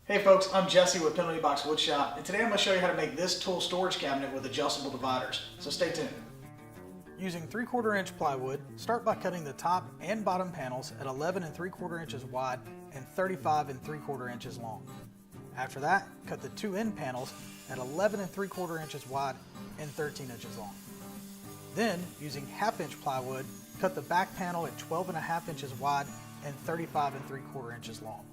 Hey folks, I'm Jesse with Penalty Box Woodshop, and today I'm going to show you how to make this tool storage cabinet with adjustable dividers, so stay tuned. Using 3/4 inch plywood, start by cutting the top and bottom panels at 11 3/4 inches wide and 35 3/4 inches long. After that, cut the two end panels at 11 3/4 inches wide and 13 inches long. Then, using 1/2 inch plywood, cut the back panel at 12 1/2 inches wide and 35 3/4 inches long.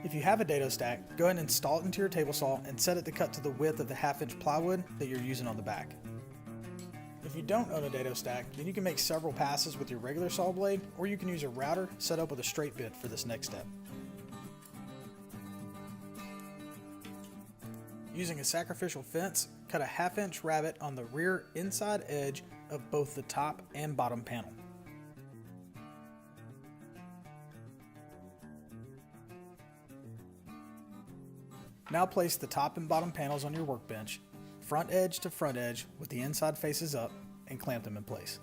If you have a dado stack, go ahead and install it into your table saw and set it to cut to the width of the 1/2 inch plywood that you're using on the back. If you don't own a dado stack, then you can make several passes with your regular saw blade, or you can use a router set up with a straight bit for this next step. Using a sacrificial fence, cut a 1/2 inch rabbet on the rear inside edge of both the top and bottom panel. Now place the top and bottom panels on your workbench, front edge to front edge with the inside faces up, and clamp them in place.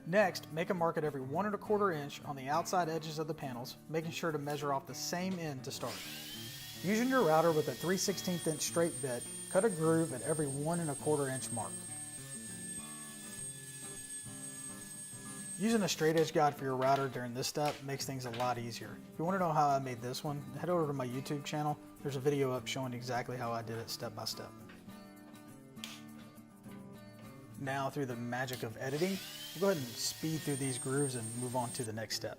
Next, make a mark at every 1 1/4 inch on the outside edges of the panels, making sure to measure off the same end to start. Using your router with a 3/16 inch straight bit, cut a groove at every 1 1/4 inch mark. Using a straight edge guide for your router during this step makes things a lot easier. If you want to know how I made this one, head over to my YouTube channel. There's a video up showing exactly how I did it step by step. Now, through the magic of editing, we'll go ahead and speed through these grooves and move on to the next step.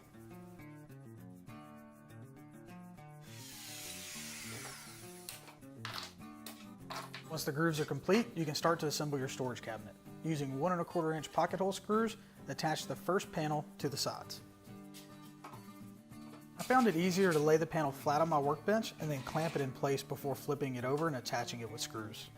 Once the grooves are complete, you can start to assemble your storage cabinet. Using 1 1/4 inch pocket hole screws, attach the first panel to the sides. I found it easier to lay the panel flat on my workbench and then clamp it in place before flipping it over and attaching it with screws.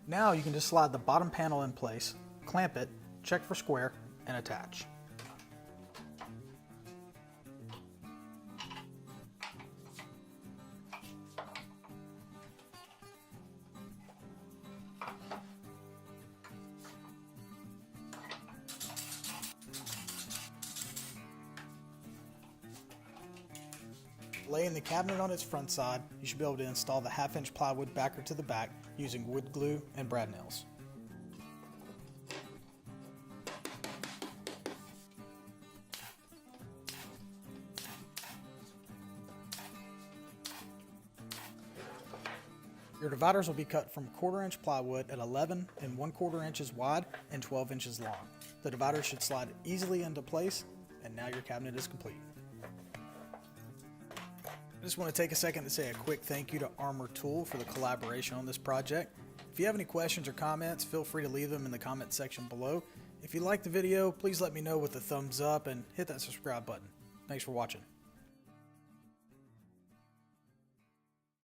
Now you can just slide the bottom panel in place, clamp it, check for square, and attach. Laying the cabinet on its front side, you should be able to install the 1/2 inch plywood backer to the back using wood glue and brad nails. Your dividers will be cut from 1/4 inch plywood at 11 1/4 inches wide and 12 inches long. The dividers should slide easily into place, and now your cabinet is complete. I just want to take a second to say a quick thank you to Armor Tool for the collaboration on this project. If you have any questions or comments, feel free to leave them in the comment section below. If you liked the video, please let me know with a thumbs up and hit that subscribe button. Thanks for watching.